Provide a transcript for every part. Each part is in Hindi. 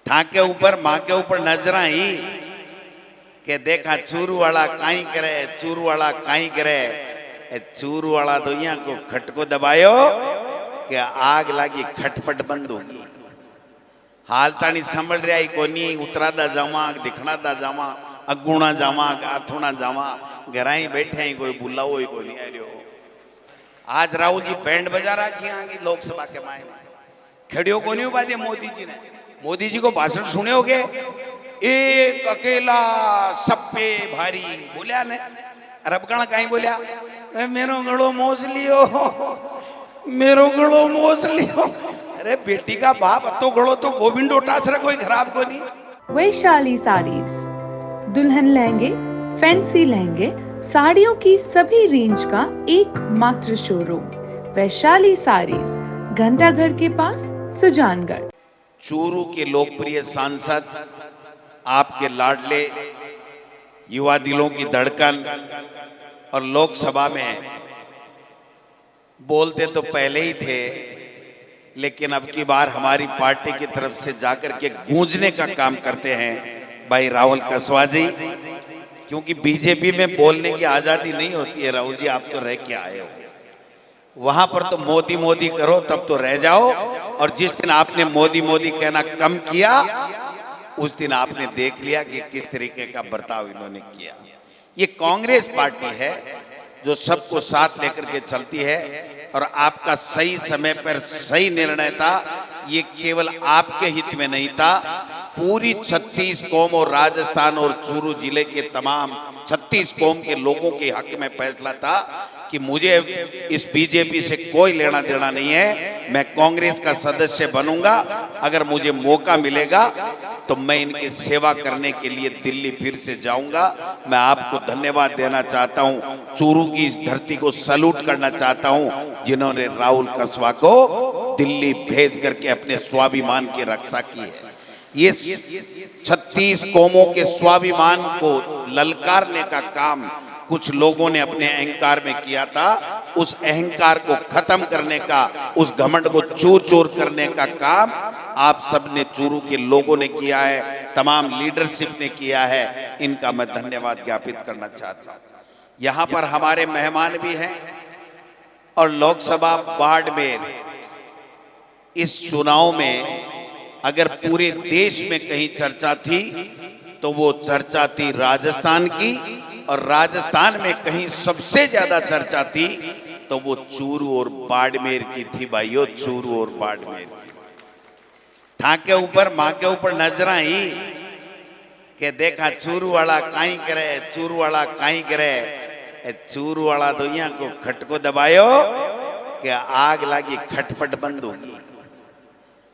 ठाके ऊपर माँ के ऊपर नजरा ही के देखा चूरू वाला काई करे, चूरू वाला काई करे। चूरू वाला तो यहाँ को खटको दबायो कि आग लागी खटपट बंद होगी। हाल तानी संभल रहा कोनी, उतरादा जावा, दिखणादा जावा, अगुणा जावा, आथुणा जावा, घराई बैठे ही कोई बुलाओ ही कोई नहीं आ रहा। आज राहुल जी बैंड बजा रखी आगे लोकसभा के मायने खड़ियो को नहीं बात मोदी जी ने। मोदी जी को भाषण सुने होगे, एक अकेला सब पे भारी बोलिया ने। रबकण कहीं बोलिया, मेरो गड़ो मोस लियो, मेरो गड़ो मोस लियो। अरे बेटी का बाप तो गड़ो तो गोविंद डोटासरा कोई खराब को नहीं। वैशाली साड़ीज, दुल्हन लहंगे, फैंसी लहंगे, साड़ियों की सभी रेंज का एकमात्र शोरूम वैशाली साड़ीज, घंटाघर के पास, सुजानगढ़। चूरू के लोकप्रिय सांसद, आपके लाडले, युवा दिलों की धड़कन और लोकसभा में बोलते तो पहले ही थे, लेकिन अब की बार हमारी पार्टी की तरफ से जाकर के गूंजने का काम करते हैं भाई राहुल कसवा जी। क्योंकि बीजेपी में बोलने की आजादी नहीं होती है। राहुल जी आप तो रह के आए हो, वहां पर तो मोदी मोदी करो तब तो रह जाओ। और जिस दिन आपने मोदी मोदी कहना कम किया, उस दिन आपने देख लिया कि किस तरीके का बर्ताव इन्होंने किया। ये कांग्रेस पार्टी है जो सबको साथ लेकर के चलती है, और आपका सही समय पर सही निर्णय था। ये केवल आपके हित में नहीं था, पूरी 36 कौम और राजस्थान और चूरू जिले के तमाम 36 कौम के लोगों के हक में फैसला था कि मुझे इस बीजेपी से कोई लेना देना नहीं है। मैं कांग्रेस का सदस्य बनूंगा, अगर मुझे मौका मिलेगा तो मैं इनकी सेवा करने के लिए दिल्ली फिर से जाऊंगा। मैं आपको धन्यवाद देना चाहता हूं, चूरू की इस धरती को सैल्यूट करना चाहता हूं जिन्होंने राहुल कसवा को दिल्ली भेज करके अपने स्वाभिमान की रक्षा की है। ये 36 कौमों के स्वाभिमान को ललकारने का काम कुछ लोगों ने अपने अहंकार में किया था। उस अहंकार को खत्म करने का, उस घमंड को चूर चूर करने का काम आप सबने चूरू के लोगों ने किया है, तमाम लीडरशिप ने किया है। इनका मैं धन्यवाद ज्ञापित करना चाहता हूं। यहां पर हमारे मेहमान भी हैं, और लोकसभा बाड़मेर इस चुनाव में अगर पूरे देश में कहीं चर्चा थी तो वो चर्चा थी राजस्थान की, और राजस्थान में कहीं सबसे ज्यादा चर्चा थी तो वो चूरू और बाड़मेर की थी भाइयों, चूरू और बाड़मेर की। ठाके ऊपर माँ के ऊपर नजरा ही के देखा चूरू वाला काई करे, चूरू वाला काई करे। चूरू वाला तो यहाँ को खटको दबायो कि आग लागी खटपट बंद होगी।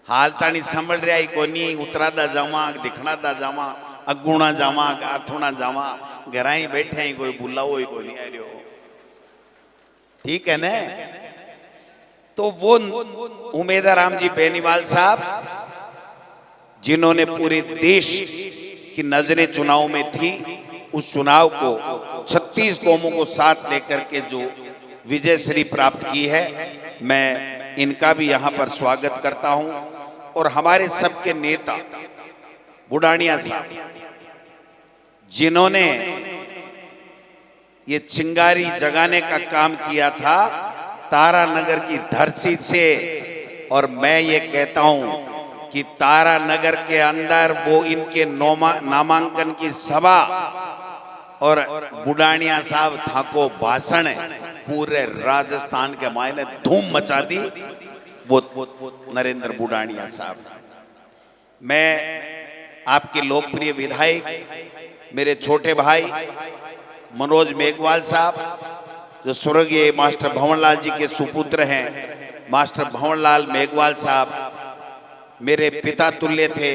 हाल तानी संभल रहा कोनी, उतरादा जावा, दिखणादा जावा, अगुणा जावा, आथुणा जावा, घराई बैठे ही कोई बुलाओ ही कोई नहीं आ रहा। ठीक है ना? तो वो उमेदराम जी बेनीवाल साहब जिन्होंने पूरे देश की नजरें चुनाव में थी, उस चुनाव को 36 कौमों को साथ लेकर के जो विजय श्री प्राप्त की है, मैं इनका भी यहां पर स्वागत करता हूं। और हमारे सबके नेता बुढ़ानिया साहब जिन्होंने ये चिंगारी जगाने का काम किया था तारानगर की धरती से, और मैं ये कहता हूं कि तारानगर के अंदर वो इनके नामांकन की सभा और बुढ़ानिया साहब ठाको भाषण पूरे राजस्थान के मायने धूम मचा दी, वो नरेंद्र बुढ़ानिया साहब। मैं आपके लोकप्रिय विधायक मेरे छोटे भाई मनोज मेघवाल साहब, जो स्वर्गीय मास्टर भंवरलाल जी के सुपुत्र हैं, मास्टर भंवरलाल मेघवाल साहब मेरे पिता तुल्य थे,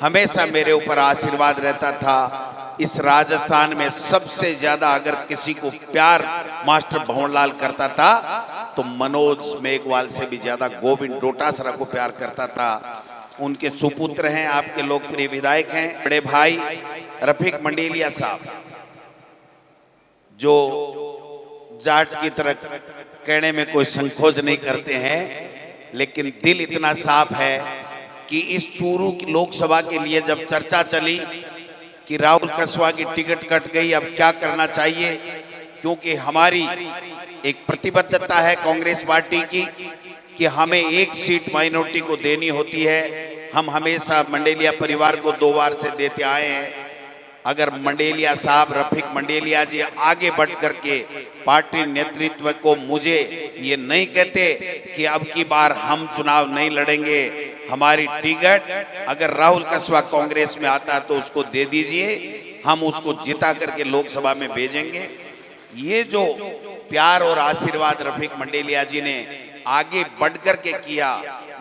हमेशा मेरे ऊपर आशीर्वाद रहता था। इस राजस्थान में सबसे ज्यादा अगर किसी को प्यार मास्टर भंवरलाल करता था तो मनोज मेघवाल से भी ज्यादा गोविंद डोटासरा को प्यार करता था। उनके सुपुत्र हैं, आपके लोकप्रिय विधायक हैं बड़े भाई रफीक मंडेलिया साहब, जो जाट की तरह कहने में कोई संकोच नहीं करते हैं, लेकिन दिल इतना साफ है कि इस चूरू की लोकसभा के लिए जब चर्चा चली कि राहुल कसवा की टिकट कट गई, अब क्या करना चाहिए, क्योंकि हमारी एक प्रतिबद्धता है कांग्रेस पार्टी की कि हमें एक सीट माइनॉरिटी को देनी होती है। हम हमेशा मंडेलिया परिवार को 2 बार से देते आए हैं। अगर मंडेलिया साहब, रफीक मंडेलिया जी आगे बढ़ करके पार्टी नेतृत्व को मुझे ये नहीं कहते कि अब की बार हम चुनाव नहीं लड़ेंगे, हमारी टिकट अगर राहुल कसवा कांग्रेस में आता है तो उसको दे दीजिए, हम उसको जिता करके लोकसभा में भेजेंगे। ये जो प्यार और आशीर्वाद रफीक मंडेलिया जी ने आगे बढ़ करके किया,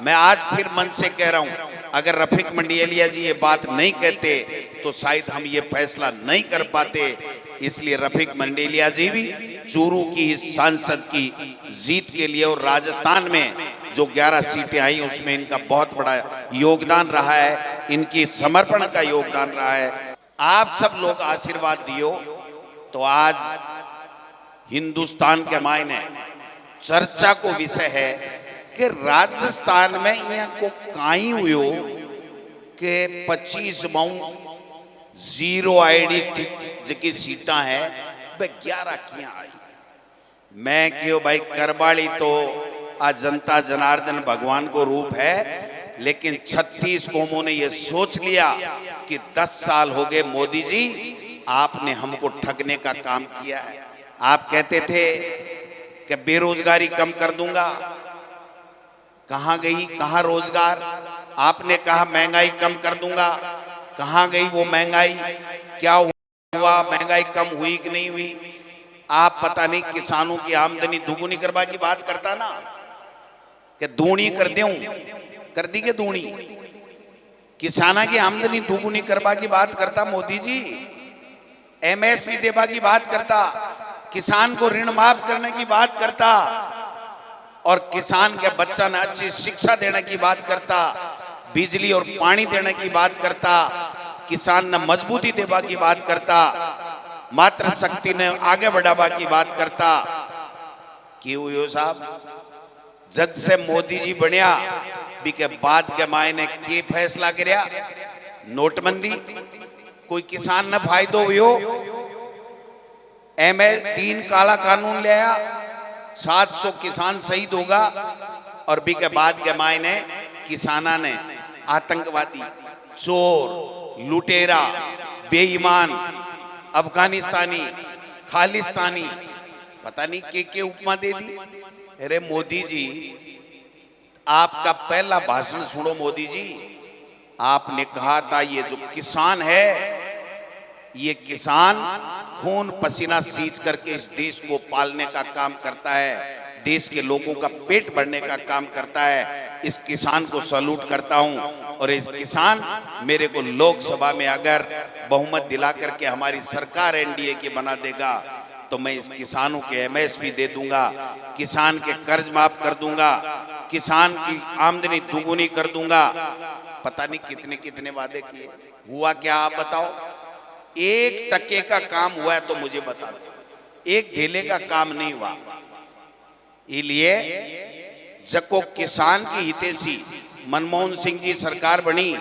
मैं आज फिर मन से कह रहा हूं, अगर रफीक मंडेलिया जी ये बात नहीं कहते तो शायद हम ये फैसला नहीं कर पाते। इसलिए रफीक मंडेलिया जी भी चूरू की सांसद की जीत के लिए और राजस्थान में जो 11 सीटें आई उसमें इनका बहुत बड़ा योगदान रहा है, इनकी समर्पण का योगदान रहा है। आप सब लोग आशीर्वाद दियो तो आज हिंदुस्तान के मायने चर्चा को विषय है कि राजस्थान में यहाँ को काई हुयो के 25 माउंट 0 आईडी जकी सीटा है वे 11 किया आई। मैं क्यों भाई, करबाड़ी तो आज जनता जनार्दन भगवान को रूप है, लेकिन 36 कौमों ने ये सोच लिया कि 10 साल हो गए मोदी जी आपने हमको ठगने का काम किया है। आप कहते थे कि बेरोजगारी कम कर दूंगा, कहां गई, कहां रोजगार? आपने कहा महंगाई कम कर दूंगा, कहां गई वो महंगाई? क्या हुआ, महंगाई कम हुई कि नहीं हुई? आप पता नहीं किसानों की आमदनी दुगुनी करवा की बात करता ना, कि दूनी कर दूं, कर दी के दूनी, किसाना की आमदनी दुगुनी करवा की बात करता मोदी जी, एमएसपी देवा की बात करता, किसान को ऋण माफ करने की बात करता, और किसान के बच्चा ने अच्छी शिक्षा देने की बात करता, बिजली और पानी देने की बात करता, किसान ने मजबूती देवा की बात करता, मातृ शक्ति ने आगे बढ़ावा की बात करता। क्यों यो साहब, जब से मोदी जी बनया भी के बाद के मायने के फैसला करया, नोटबंदी, कोई किसान ने फायदो हुयो, ML3 काला कानून ले आया, 700 किसान शहीद होगा, और भी के बाद के मायने किसाना ने आतंकवादी, चोर, लुटेरा, बेईमान, अफगानिस्तानी, खालिस्तानी, पता नहीं के उपमा दे दी। अरे मोदी जी, आपका पहला भाषण सुनो मोदी जी, आपने कहा था ये जो किसान है, ये किसान खून पसीना सींच करके इस देश को पालने का काम करता है, देश के लोगों का पेट भरने का काम करता है। इस किसान को सैल्यूट करता हूं, और इस किसान मेरे को लोकसभा में अगर बहुमत दिला करके हमारी सरकार एनडीए की बना देगा तो मैं इस किसानों के एमएसपी दे दूंगा, किसान के कर्ज माफ कर दूंगा, किसान की आमदनी दुगुनी कर दूंगा। पता नहीं कितने कितने वादे किए, हुआ क्या आप बताओ? 1% का काम हुआ है तो मुझे बता दो, 1 धेले का काम नहीं हुआ। इसलिए जको किसान की हितैषी मनमोहन सिंह जी सरकार बनी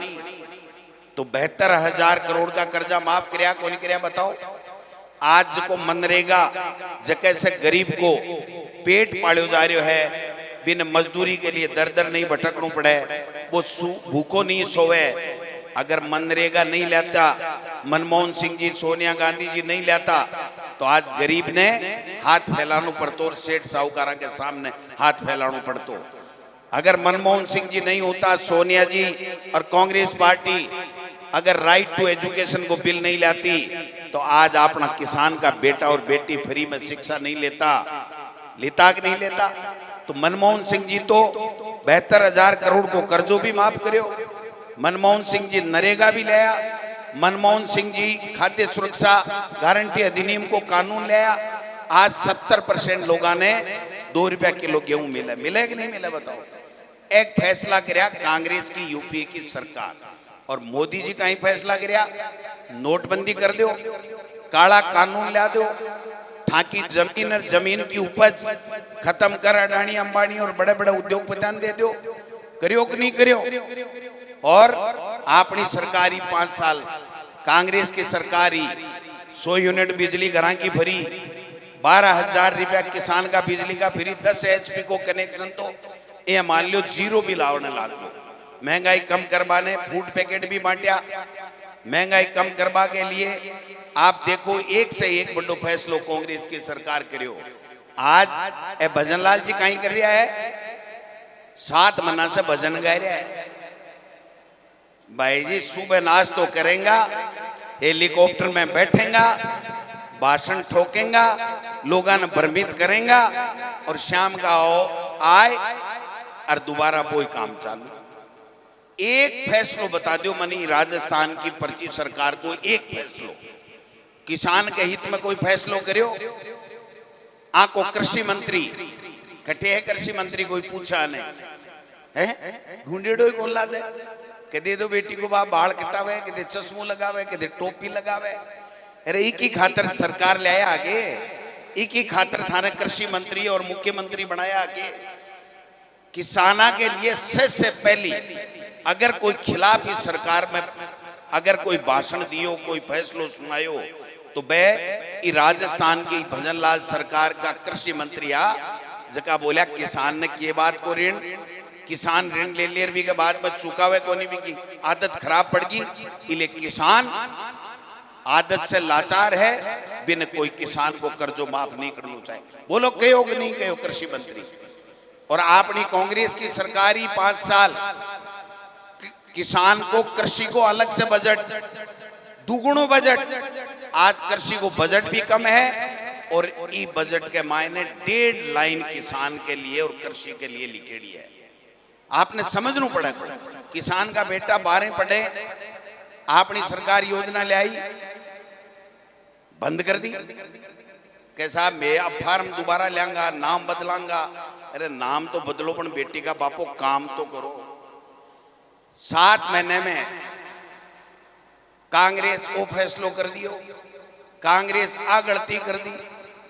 तो 72,000 करोड़ का कर्जा माफ करया, कौन करया बताओ? आज को मनरेगा जके से गरीब को पेट पालो जा रहा है, बिन मजदूरी के लिए दर दर नहीं भटकना पड़े, वो भूखो नहीं सोवे। अगर मनरेगा नहीं लेता मनमोहन सिंह जी, सोनिया गांधी जी नहीं लेता तो आज गरीब ने हाथ फैलाना पड़तो, और सेठ साहूकारा के सामने हाथ फैलाना पड़तो। अगर मनमोहन सिंह जी नहीं होता, सोनिया जी और कांग्रेस पार्टी अगर राइट टू एजुकेशन को बिल नहीं लाती तो आज अपना किसान का बेटा और बेटी फ्री में शिक्षा नहीं लेता कि नहीं लेता? तो मनमोहन सिंह जी तो 72,000 करोड़ को कर्जों भी माफ करो, मनमोहन सिंह जी नरेगा भी लाया, मनमोहन सिंह जी खाद्य सुरक्षा गारंटी अधिनियम को कानून लाया। आज 70% लोगों ने 2 रुपया किलो गेहूं मिले कि नहीं मिले बताओ? एक फैसला कराया कांग्रेस की यूपीए की सरकार, और मोदी जी का ही फैसला कराया, नोटबंदी कर दो, काला कानून ला दो, ताकि जमीन और जमीन की उपज खत्म कर अडानी अंबानी और बड़े बड़े उद्योगपतियों दे दो। करियो कि नहीं करियो? और अपनी सरकारी 5 साल कांग्रेस की सरकारी 100 यूनिट बिजली घर की फ्री, 12,000 रुपया किसान का बिजली का फ्री, 10 HP को कनेक्शन, तो ये मान लो जीरो बिल आवने लाग लो। महंगाई कम करवाने फूड पैकेट भी बांटिया। महंगाई कम करवा के लिए आप देखो एक से एक बड़ो फैसलो कांग्रेस की सरकार करियो। आज ए भजनलाल जी कहीं कर रहा है, 7 महीना से भजन गा रहा है। भाई जी सुबह नाश्तो करेगा, हेलीकॉप्टर में बैठेगा, भाषण ठोकेगा, लोगों ने भ्रमित करेगा और शाम का आए और दोबारा वही काम चालू। एक फैसलो बता दो मनी राजस्थान की पर्ची सरकार को, एक फैसलो किसान के हित में कोई फैसलो करियो। आको कृषि मंत्री कटे है, कृषि मंत्री कोई पूछा नहीं है, ढूंढेड़ो ही कोला दे के दे दो बेटी को बाप बाल कटावे, के चश्मो लगावे, के टोपी लगावे। अरे एक ही खातर सरकार ले आया आगे, एक ही खातर थाने कृषि मंत्री और मुख्यमंत्री बनाया आगे। किसाना के लिए सबसे पहली अगर कोई खिलाफ इस सरकार में अगर कोई भाषण दियो, कोई फैसलो सुनायो, तो बे राजस्थान की भजनलाल सरकार का कृषि मंत्री आ जका बोला किसान ने के बात को ऋण, किसान ऋण ले लेर भी के बाद में चुकावे को नहीं भी की आदत खराब पड़ गई, इले किसान आदत से लाचार है, बिन कोई किसान को कर्जो माफ नहीं करना चाहिए। बोलो कहो कि नहीं कहो कृषि मंत्री। और आपनी कांग्रेस की सरकारी 5 साल किसान को कृषि को अलग से बजट, दुगुणों बजट। आज कृषि को बजट भी कम है और ई बजट के मायने 1.5 लाइन किसान के लिए और कृषि के लिए लिखेड़ी है। आपने समझना पड़ा, किसान का बेटा 12 पढ़े, आपनी सरकार योजना ले आई, बंद कर दी। कैसा मैं अब फार्म दोबारा लाऊंगा, नाम बदलाऊंगा। अरे नाम तो बदलो पर बेटी का बापो काम तो करो। 7 महीने में कांग्रेस को फैसलो कर दियो, कांग्रेस आ गलती कर दी,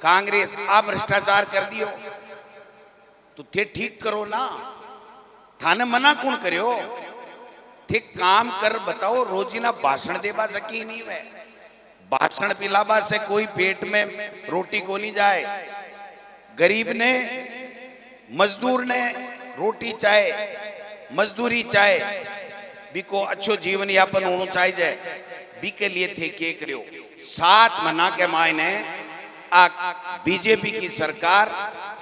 कांग्रेस आ भ्रष्टाचार कर दियो, तो थे ठीक करो ना, थाने मना कौन करियो? थे काम कर बताओ। रोजीना भाषण देवा सकी नहीं है, भाषण पिलावा से कोई पेट में रोटी को नहीं जाए। गरीब ने, मजदूर ने रोटी चाहे, मजदूरी चाहे, बिको अच्छो जीवन यापन होना चाहिए, बिके लिए थे के करियो। 7 महीना के मायने बीजेपी की सरकार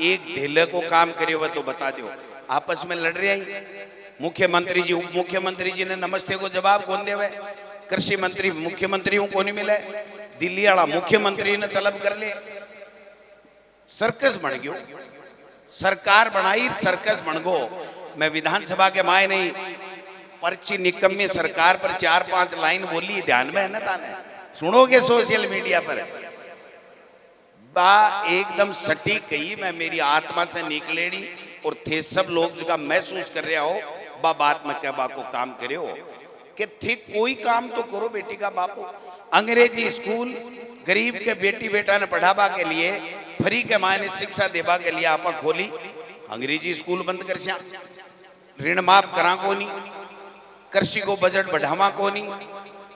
एक ढीले को काम करियो वह तो बता दो। आपस में लड़ रही, मुख्यमंत्री जी उप मुख्यमंत्री जी ने नमस्ते को जवाब कौन देवे, कृषि मंत्री मुख्यमंत्रियों को नहीं मिले, दिल्ली वाला मुख्यमंत्री ने तलब कर ले। सर्कस बन गयो, सरकार बनाई सर्कस बन गो। मैं विधानसभा के माय नहीं पर्ची निकम्मी सरकार पर 4-5 लाइन बोली, ध्यान में है ना ताने, सुनोगे सोशल मीडिया पर बा एकदम सटीक कही, मैं मेरी आत्मा से निकलेड़ी और थे सब लोग जगह महसूस कर रहे हो बा बात में क्या बा को काम करे हो कि थे कोई काम तो करो बेटी का बापू। अंग्रेजी स्कूल गरीब के बेटी बेटा ने पढ़ावा के लिए फ्री के मायने शिक्षा देवा के लिए आपा खोली, अंग्रेजी स्कूल बंद कर श्या, ऋण माफ करा को नहीं, कृषि को बजट बढ़ावा को नहीं,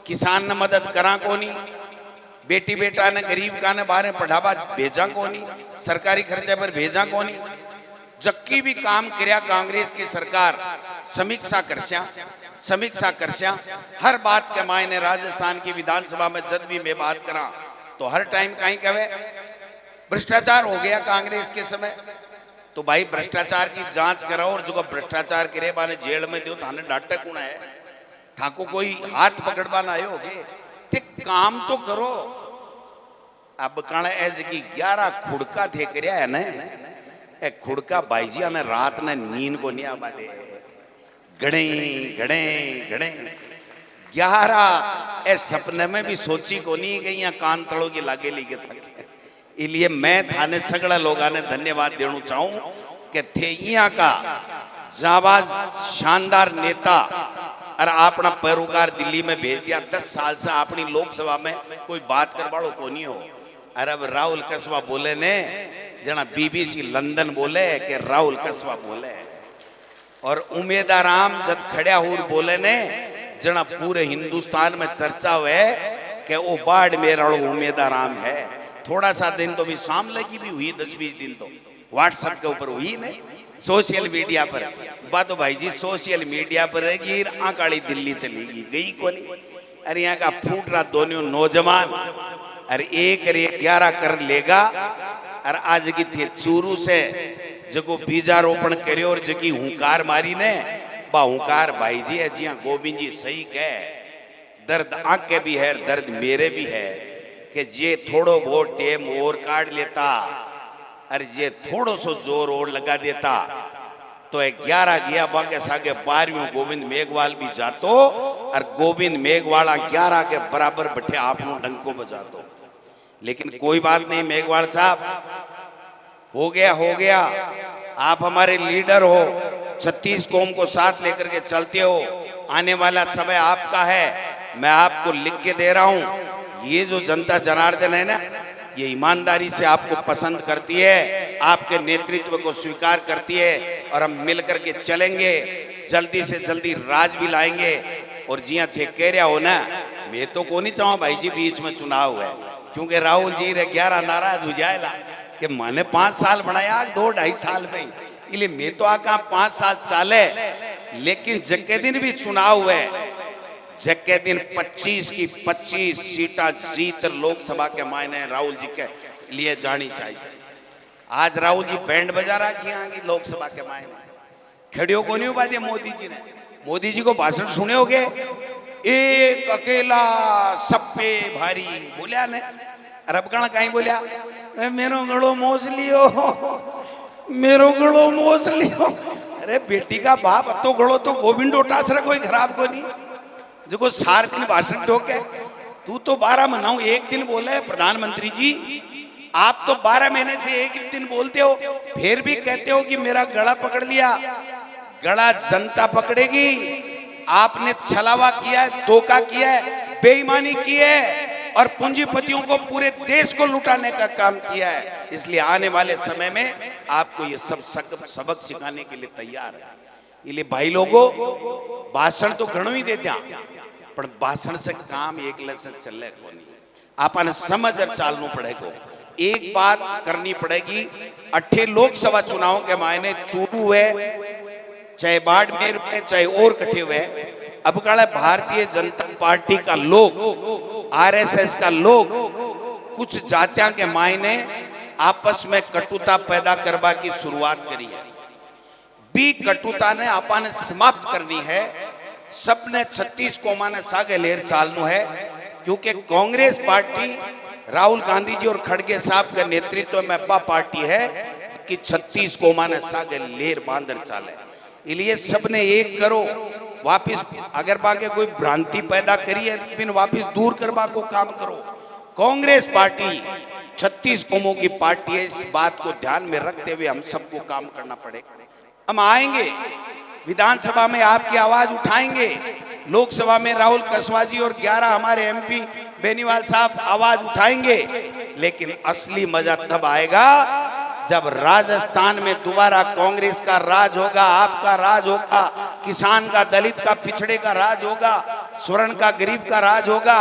किसान ने मदद करा को नहीं, बेटी बेटा ने गरीब का ने बाहर पढ़ावा भेजा को नहीं, सरकारी खर्चे पर भेजा को नहीं। जक्की भी काम किया कांग्रेस की सरकार समीक्षा करश्या हर बात के मायने। राजस्थान की विधानसभा में जब भी मैं बात करा तो हर टाइम कहीं कहे भ्रष्टाचार हो गया कांग्रेस के समय, तो भाई भ्रष्टाचार की जांच कराओ और जो भ्रष्टाचार करे माने जेल में दो, थाने डांटे कौन है, थाको कोई हाथ पकड़वाना आए होगे, काम तो करो। अब कण एज की 11 खुड़का थे कर है ना, ए खुड़का बाईजिया ने रात ने नींद को नहीं आवा दे, गड़े गड़े गड़े 11 ए सपने में भी सोची को नहीं गई, यहाँ कान तड़ो की लागे लीगे थके। इसलिए मैं थाने सगड़ा लोगों ने धन्यवाद देना चाहूं कि थे यहाँ का जाबाज शानदार नेता और अपना पैरोकार दिल्ली में भेज दिया। 10 साल से अपनी लोकसभा में कोई बात करवाड़ो को नहीं हो। अरे अब राहुल कस्बा बोले ने जना BBC लंदन बोले कि राहुल कस्बा बोले, और उमेदाराम जब खड़ा हुए बोले ने जना पूरे हिंदुस्तान में चर्चा हुए कि वो बाड़मेर वालों उमेदाराम है। थोड़ा सा दिन तो भी शाम लगी भी हुई, 10-20 दिन तो व्हाट्सएप के ऊपर हुई नहीं, सोशल मीडिया पर बात। तो भाई जी सोशल मीडिया पर रहेगी आकाड़ी दिल्ली चलेगी गई को नहीं। अरे यहाँ का फूट रहा दोनों नौजवान, अरे 1-11 कर लेगा। और आज की थी चूरू से जगो बीजारोपण करियो और जगी हुंकार मारी ने बा हुंकार भाई जी है जी गोविंद जी सही कह, दर्द आंख के भी है दर्द मेरे भी है कि जे थोड़ो बहुत टेम और काट लेता और जे थोड़ो सो जोर और लगा देता तो 11 गया बाके सागे 12वीं गोविंद मेघवाल भी जातो और गोविंद मेघवाल 11 के बराबर बैठे आप डंको बजातो। लेकिन कोई बात नहीं मेघवाल साहब, हो गया। आप हमारे लीडर हो, 36 कौम को साथ लेकर के चलते हो, आने वाला समय आपका है। मैं आपको लिख के दे रहा हूं, ये जो जनता जनार्दन है ना, ये ईमानदारी से आपको पसंद करती है, आपके नेतृत्व को स्वीकार करती है और हम मिलकर के चलेंगे, जल्दी से जल्दी राज भी लाएंगे। और जिया थे कह रहा हो ना, मैं तो को नहीं चाहूँ भाई जी बीच में चुनाव है, क्योंकि राहुल जी रे 11 नाराज हो जाएगा कि मैंने 5 साल बनाया 2-2.5 साल में, इसलिए मैं तो आका 5-7 साल है। लेकिन जके दिन भी चुनाव हुए, जके दिन 25 की 25 सीटा जीत लोकसभा के मायने राहुल जी के लिए जानी चाहिए। आज राहुल जी बैंड बजा रखी आगे लोकसभा के मायने, खड़ियों को नहीं बात मोदी जी ने। मोदी जी को भाषण सुने होगे, एक अकेला सब पे भारी बोलिया ने, अरब कण कहीं बोलिया मेरो गड़ो मोज लियो, मेरो गड़ो मोज लियो। अरे बेटी का बाप तो गड़ो तो गोविंद उठासरा कोई खराब को नहीं, जो सार दिन भाषण ठोके। तू तो 12 महीना एक दिन बोले प्रधानमंत्री जी, आप तो 12 महीने से एक दिन बोलते हो, फिर भी कहते हो कि मेरा गला पकड़ लिया। गला जनता पकड़ेगी। आपने छलावा किया है, धोखा किया है, बेईमानी की है और पूंजीपतियों को पूरे देश को लुटाने का काम किया है। इसलिए आने वाले समय में आपको ये सब सबक सिखाने के लिए तैयार है। इसलिए भाई लोगों, भाषण तो घणो ही देते हैं, पर भाषण से काम एकले से चले को नहीं, आपने समझ और चालना पड़ेगा। एक बात करनी पड़ेगी, 8 लोकसभा चुनाव के मायने चूरू है, चाहे बाड़मेर में, चाहे और कटे हुए, अब काला भारतीय जनता पार्टी का लोग, आरएसएस का लोग कुछ जातियां के मायने आपस में कटुता पैदा करवा की शुरुआत करी है। बी कटुता ने अपन समाप्त करनी है। सबने 36 कौमा ने सागे लेर चालनु है, क्योंकि कांग्रेस पार्टी राहुल गांधी जी और खड़गे साहब के नेतृत्व में अब्बा पार्टी है कि 36 कौमा ने सागे लेर बांधर चाले। इसलिए सबने एक करो, वापिस अगर बाके कोई भ्रांति पैदा करी है फिर वापिस दूर करवा को काम करो। कांग्रेस पार्टी 36 कौमों की पार्टी है, इस बात को ध्यान में रखते हुए हम सबको काम करना पड़ेगा। हम आएंगे विधानसभा में, आपकी आवाज उठाएंगे, लोकसभा में राहुल कसवाजी और 11 हमारे एमपी बेनीवाल साहब आवाज उठाएंगे। लेकिन असली मजा तब आएगा जब राजस्थान में दोबारा कांग्रेस का राज होगा, आपका राज होगा, किसान का, दलित का, पिछड़े का राज होगा, स्वर्ण का, गरीब का राज होगा।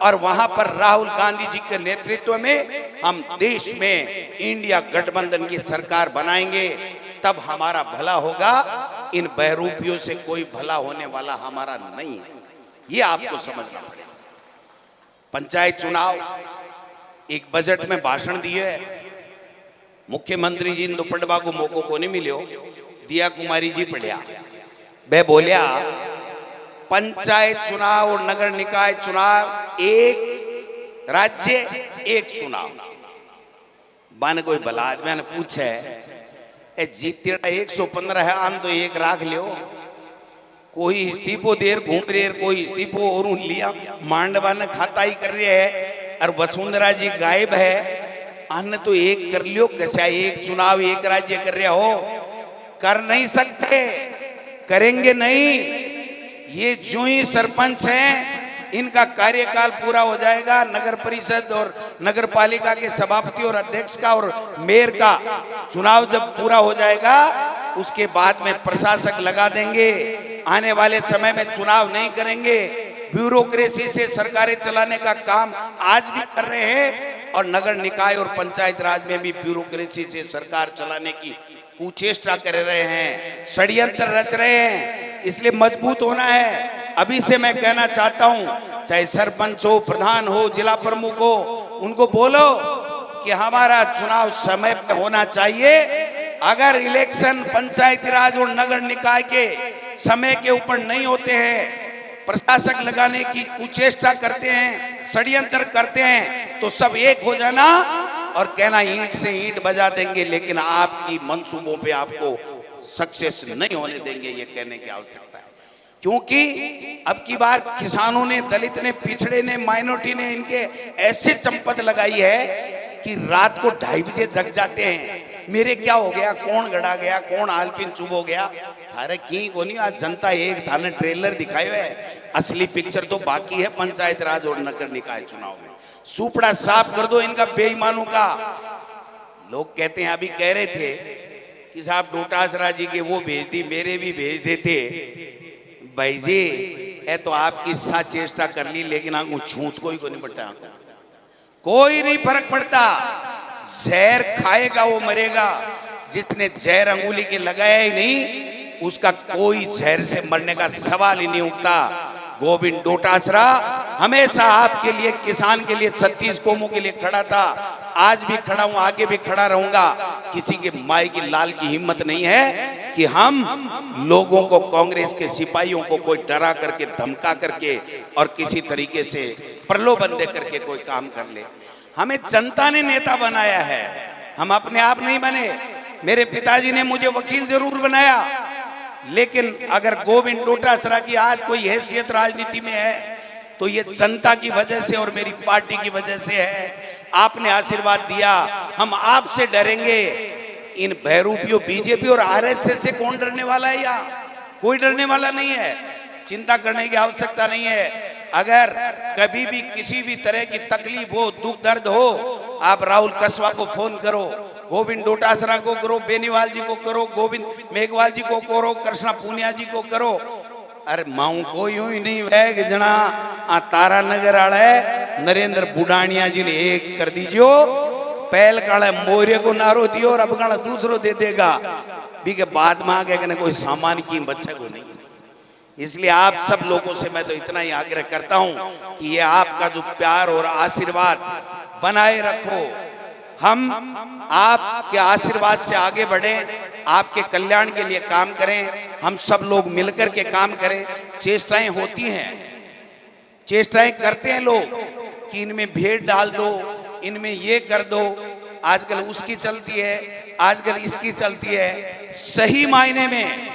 और वहां पर राहुल गांधी जी के नेतृत्व में हम देश में इंडिया गठबंधन की सरकार बनाएंगे, तब हमारा भला होगा। इन बहरूपियों से कोई भला होने वाला हमारा नहीं है, ये आपको समझना पड़ेगा। पंचायत चुनाव, एक बजट में भाषण दिए, मुख्यमंत्री जी दुपड़वा को मौको को नहीं मिलो, दिया कुमारी जी पढ़िया, वे बोलिया पंचायत चुनाव और नगर निकाय चुनाव एक राज्य एक चुनाव। बन कोई भला मैंने पूछे जीते 115 है, आन तो एक राख लियो, कोई इस्तीफो देर घूम रहे है, कोई इस्तीफो और लिया मांडवा ने खाता ही कर रहे है, और वसुंधरा जी गायब है। अन्य तो एक कर लियो, कैसा एक चुनाव एक राज्य कर रहे हो, कर नहीं सकते, करेंगे नहीं। ये जो ही सरपंच हैं, इनका कार्यकाल पूरा हो जाएगा, नगर परिषद और नगर पालिका के सभापति और अध्यक्ष का और मेयर का चुनाव जब पूरा हो जाएगा, उसके बाद में प्रशासक लगा देंगे, आने वाले समय में चुनाव नहीं करेंगे, ब्यूरोक्रेसी से सरकारें चलाने का काम आज भी कर रहे हैं और नगर निकाय और पंचायत राज में भी ब्यूरोक्रेसी से सरकार चलाने की कुचेष्टा कर रहे हैं, षड्यंत्र रच रहे हैं। इसलिए मजबूत होना है। अभी से मैं कहना चाहता हूं, चाहे सरपंच हो, प्रधान हो, जिला प्रमुख हो, उनको बोलो कि हमारा चुनाव समय पे होना चाहिए। अगर इलेक्शन पंचायती राज और नगर निकाय के समय के ऊपर नहीं होते हैं, प्रशासक लगाने की कुचेष्टा करते हैं, षड्यंत्र करते हैं, तो सब एक हो जाना और कहना ईंट से ईंट बजा देंगे, लेकिन आपकी मंसूबों पे आपको सक्सेस नहीं होने देंगे, ये कहने की आवश्यकता है। क्योंकि अब की बार किसानों ने, दलित ने, पिछड़े ने, माइनॉरिटी ने इनके ऐसे चंपत लगाई है कि रात को 2:30 बजे जग जाते हैं। मेरे क्या हो गया, कौन गड़ा गया, कौन आलपिन चुभ हो गया। अरे की कोनी, आज जनता एक थाने ट्रेलर दिखाए है, असली पिक्चर तो बाकी है पंचायत राज और नगर निकाय चुनाव में। सुपड़ा साफ कर दो इनका, बेईमानों का। लोग कहते हैं, अभी कह रहे थे कि साहब डोटासरा जी के वो भेज दी, मेरे भी भेज देते। भाई जी ये तो आपकी सा चेष्टा कर ली, लेकिन आंखों छूत कोई को नहीं पड़ता, कोई नहीं फर्क पड़ता। जहर खाएगा वो मरेगा, जिसने जहर अंगुली के लगाया ही नहीं उसका कोई जहर से मरने का सवाल ही नहीं उठता। गोविंद डोटासरा हमेशा आपके लिए, किसान के लिए, 36 कौमों के लिए खड़ा था। आज भी खड़ा हूं, आगे भी खड़ा रहूंगा। किसी के माई की लाल की हिम्मत नहीं है कि हम लोगों को, कांग्रेस के सिपाहियों को कोई डरा करके, धमका करके और किसी तरीके से प्रलोभन दे करके कोई काम कर ले। हमें जनता ने नेता बनाया है, हम अपने आप नहीं बने। मेरे पिताजी ने मुझे वकील जरूर बनाया, लेकिन अगर गोविंद डोटासरा की आज कोई हैसियत राजनीति में है तो ये जनता की वजह से और मेरी पार्टी की वजह से है। आपने आशीर्वाद दिया, हम आपसे डरेंगे। इन बहरूपियों बीजेपी और आरएसएस से कौन डरने वाला है? यहाँ कोई डरने वाला नहीं है, चिंता करने की आवश्यकता नहीं है। अगर कभी भी किसी भी तरह की तकलीफ हो, दुख दर्द हो, आप राहुल कसवा को फोन करो, गोविंद डोटासरा को करो, बेनीवाल जी को करो, गोविंद मेघवाल जी को करो, कृष्णा पूनिया जी को करो। अरे माऊ को यूं ही नहीं वह जना आ तारा नगर आड़ा है, नरेंद्र बुडानिया जी ने एक कर दीजियो, पहल काला मोरे को नारो दियो और अब काला दूसरो दे देगा। भी के बाद में आगे कहने कोई सामान की बच्चे को नहीं। इसलिए आप सब लोगों से मैं तो इतना ही आग्रह करता हूं कि ये आपका जो प्यार और आशीर्वाद बनाए रखो। हम आपके आशीर्वाद से आगे बढ़े, आपके कल्याण के लिए काम करें। हम सब लोग मिलकर के काम करें। चेष्टाएं होती हैं, चेष्टाएं करते हैं लोग कि इनमें भेद डाल दो, इनमें ये कर दो। आजकल उसकी चलती है, आजकल इसकी चलती है। सही मायने में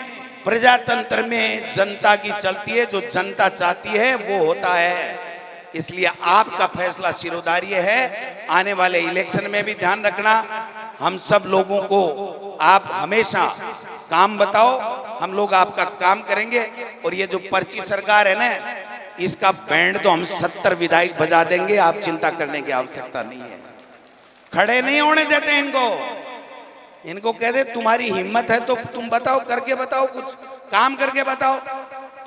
प्रजातंत्र में जनता की चलती है, जो जनता चाहती है वो होता है। इसलिए आपका फैसला शिरोधार्य है। आने वाले इलेक्शन में भी ध्यान रखना। हम सब लोगों को आप हमेशा काम बताओ, हम लोग आपका काम करेंगे। और ये जो पर्ची सरकार है ना, इसका बैंड तो हम 70 विधायक बजा देंगे, आप चिंता करने की आवश्यकता नहीं है। खड़े नहीं होने देते इनको। इनको कहते तुम्हारी हिम्मत है तो तुम बताओ, करके बताओ, कुछ काम करके बताओ।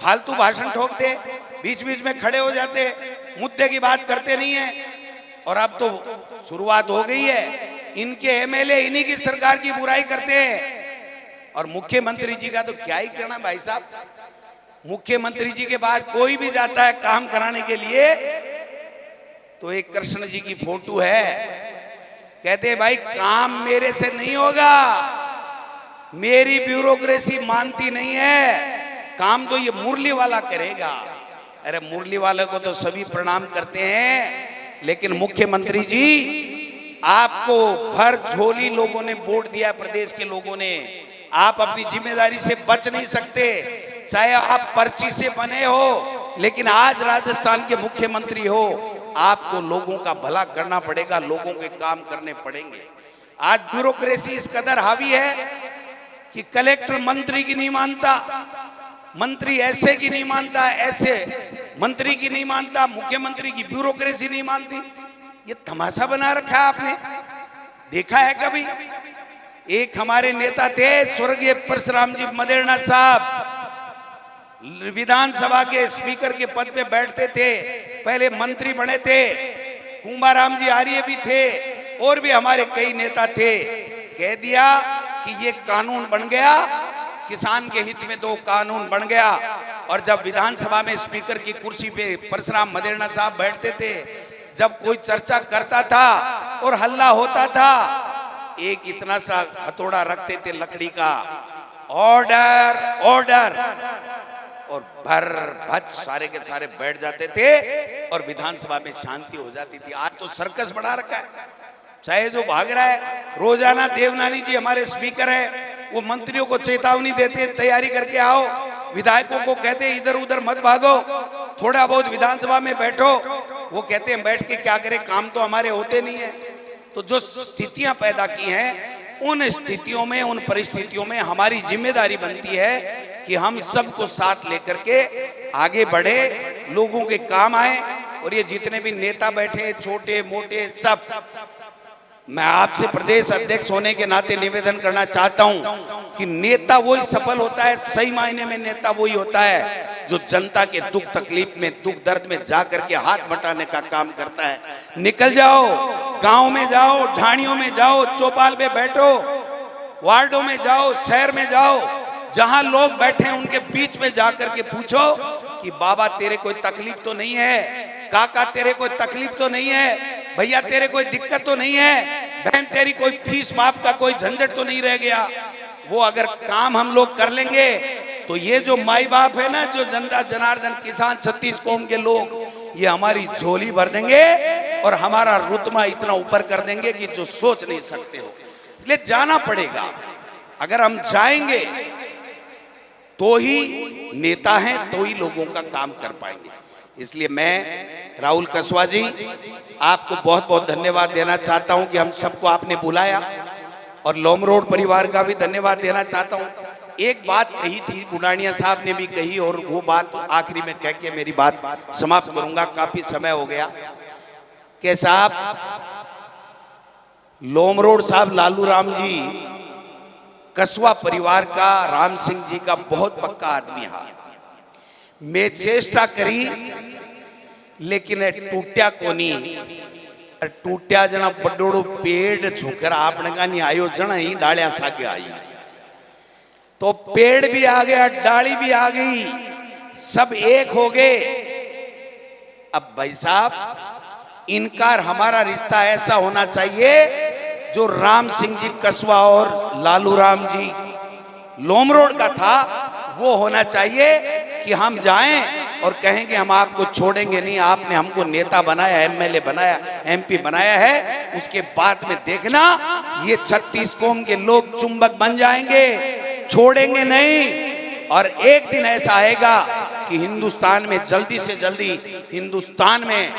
फालतू भाषण ठोकते, बीच बीच में खड़े हो जाते, मुद्दे की बात करते नहीं है। और अब तो शुरुआत हो गई है, इनके एमएलए इन्हीं की सरकार की बुराई करते हैं। और मुख्यमंत्री जी का तो क्या ही कहना भाई साहब। मुख्यमंत्री जी के पास कोई भी जाता है काम कराने के लिए तो एक कृष्ण जी की फोटो है, कहते हैं भाई काम मेरे से नहीं होगा, मेरी ब्यूरोक्रेसी मानती नहीं है, काम तो ये मुरली वाला करेगा। अरे मुरली वाले को तो सभी प्रणाम करते हैं, लेकिन मुख्यमंत्री जी आपको भर झोली लोगों ने वोट दिया, प्रदेश के लोगों ने। आप अपनी जिम्मेदारी से बच नहीं सकते, चाहे आप पर्ची से बने हो, लेकिन आज राजस्थान के मुख्यमंत्री हो। आपको लोगों का भला करना पड़ेगा, लोगों के काम करने पड़ेंगे। आज ब्यूरोक्रेसी इस कदर हावी है कि कलेक्टर मंत्री की नहीं मानता, मंत्री ऐसे की नहीं मानता, ऐसे मंत्री की नहीं मानता, मुख्यमंत्री की ब्यूरोक्रेसी नहीं मानती। ये तमाशा बना रखा है आपने, देखा है कभी? एक हमारे नेता थे स्वर्गीय परशुराम जी मदेरणा साहब, विधानसभा के स्पीकर के पद पे बैठते थे, पहले मंत्री बने थे। कुंभाराम जी आर्य भी थे और भी हमारे कई नेता थे। कह दिया कि ये कानून बन गया, किसान के हित में 2 कानून बन गया। और जब विधानसभा में स्पीकर की कुर्सी पे परशुराम मदेरणा साहब बैठते थे, जब कोई चर्चा करता था और हल्ला होता था, एक इतना सा हथौड़ा रखते थे लकड़ी का, ऑर्डर ऑर्डर, और भर भच सारे के सारे बैठ जाते थे और विधानसभा में शांति हो जाती थी। आज तो सर्कस बढ़ा रखा है, चाहे जो भाग रहा है। रोजाना देवनानी जी हमारे स्पीकर है, वो मंत्रियों को चेतावनी देते, तैयारी करके आओ। विधायकों को कहते इधर उधर मत भागो, थोड़ा बहुत विधानसभा में बैठो। वो कहते हैं बैठ के क्या करें, काम तो हमारे होते नहीं है। तो जो स्थितियां पैदा की हैं, उन स्थितियों में, उन परिस्थितियों में हमारी जिम्मेदारी बनती है कि हम सबको साथ लेकर के आगे बढ़े, लोगों के काम आए। और ये जितने भी नेता बैठे, छोटे मोटे, सब, मैं आपसे प्रदेश अध्यक्ष होने के नाते निवेदन करना चाहता हूं कि नेता वही सफल होता है, सही मायने में नेता वही होता है जो जनता के दुख तकलीफ में, दुख दर्द में जाकर के हाथ बटाने का काम करता है। निकल जाओ, गांव में जाओ, ढाणियों में जाओ, चौपाल में बैठो, वार्डों में जाओ, शहर में जाओ, जहां लोग बैठे हैं उनके बीच में जाकर के पूछो कि बाबा तेरे कोई तकलीफ तो नहीं है, काका तेरे कोई तकलीफ तो नहीं है, भैया तेरे कोई दिक्कत तो नहीं है, बहन तेरी कोई फीस माफ का कोई झंझट तो नहीं रह गया। वो अगर काम हम लोग कर लेंगे तो ये जो माई बाप है ना, जो जनता जनार्दन किसान 36 कौम के लोग, ये हमारी झोली भर देंगे और हमारा रुतबा इतना ऊपर कर देंगे कि जो सोच नहीं सकते हो। इसलिए जाना पड़ेगा। अगर हम जाएंगे तो ही नेता हैं, तो ही लोगों का काम कर पाएंगे। इसलिए मैं राहुल कसवा जी आपको बहुत बहुत धन्यवाद देना चाहता हूं कि हम सबको आपने बुलाया, और लोमरोड परिवार का भी धन्यवाद देना चाहता हूं। एक बात कही थी, बुढ़ानिया साहब ने भी कही, और वो बात आखिरी में कह के मेरी बात समाप्त करूंगा, काफी समय हो गया। कि साहब लोमरोड साहब लालू राम जी कसवा परिवार का, राम सिंह जी का बहुत पक्का आदमी है। मैं चेष्टा करी लेकिन टूट्या कोनी, टूट्या जना बड़ोड़ो पेड़ झुकर आपने का नहीं आयो, जना ही डालियां सागे आई। तो पेड़ भी आ गया, डाली भी आ गई, सब एक हो गए। अब भाई साहब इनकार, हमारा रिश्ता ऐसा होना चाहिए जो राम सिंह जी कसवा और लालू राम जी लोमरोड का था, वो होना चाहिए कि हम जाएं और कहेंगे हम आपको छोड़ेंगे नहीं, आपने हमको नेता बनाया, एमएलए बनाया, एमपी बनाया है, उसके बाद में देखना ये 36 कौम के लोग चुंबक बन जाएंगे, छोड़ेंगे नहीं। और एक दिन ऐसा आएगा कि हिंदुस्तान में जल्दी से जल्दी हिंदुस्तान में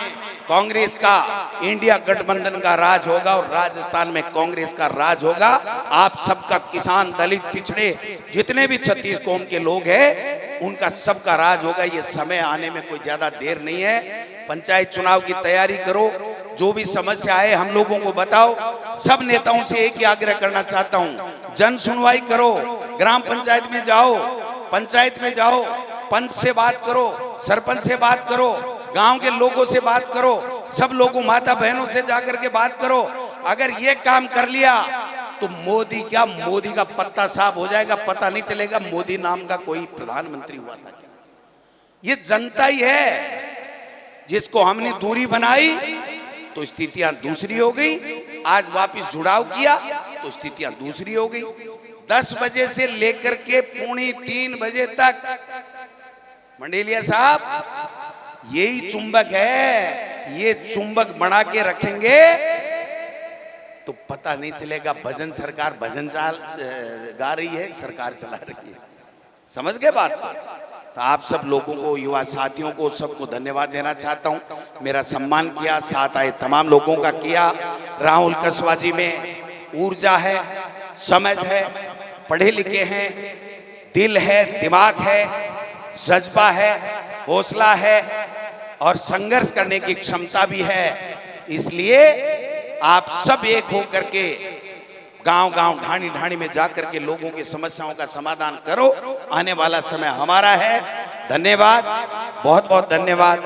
कांग्रेस का, इंडिया गठबंधन का राज होगा और राजस्थान में कांग्रेस का राज होगा। आप सबका, किसान, दलित, पिछड़े जितने भी 36 कौम के लोग हैं, उनका सबका राज होगा। ये समय आने में कोई ज्यादा देर नहीं है। पंचायत चुनाव की तैयारी करो, जो भी समस्या है हम लोगों को बताओ। सब नेताओं से एक ही आग्रह करना चाहता हूं, जन सुनवाई करो, ग्राम पंचायत में जाओ, पंचायत में जाओ, पंच से बात करो, सरपंच से बात करो, गांव के लोगों से बात करो, सब लोगों, माता बहनों से जाकर के बात करो। अगर ये काम कर लिया तो मोदी क्या, मोदी का पत्ता साफ हो जाएगा, पता नहीं चलेगा मोदी नाम का कोई प्रधानमंत्री हुआ था क्या। ये जनता ही है, जिसको हमने दूरी बनाई तो स्थितियां दूसरी हो गई, आज वापस जुड़ाव किया तो स्थितियां दूसरी हो गई। 10 बजे से लेकर के 2:45 बजे तक मंडेलिया साहब यही चुंबक है, ये चुंबक बना के रखेंगे तो पता नहीं चलेगा भजन सरकार भजन गा रही है, सरकार चला रही है। समझ गए बात? तो आप सब लोगों को, युवा साथियों को, सबको धन्यवाद देना चाहता हूं। मेरा सम्मान किया, साथ आए तमाम लोगों का किया। राहुल कसवा जी में ऊर्जा है, समझ है, पढ़े लिखे हैं, दिल है, दिमाग है, जज्बा है, हौसला है और संघर्ष करने की क्षमता भी है। इसलिए आप सब एक होकर के गांव गांव ढाणी ढाणी में जाकर के लोगों की समस्याओं का समाधान करो। आने वाला समय हमारा है। धन्यवाद, बहुत बहुत धन्यवाद।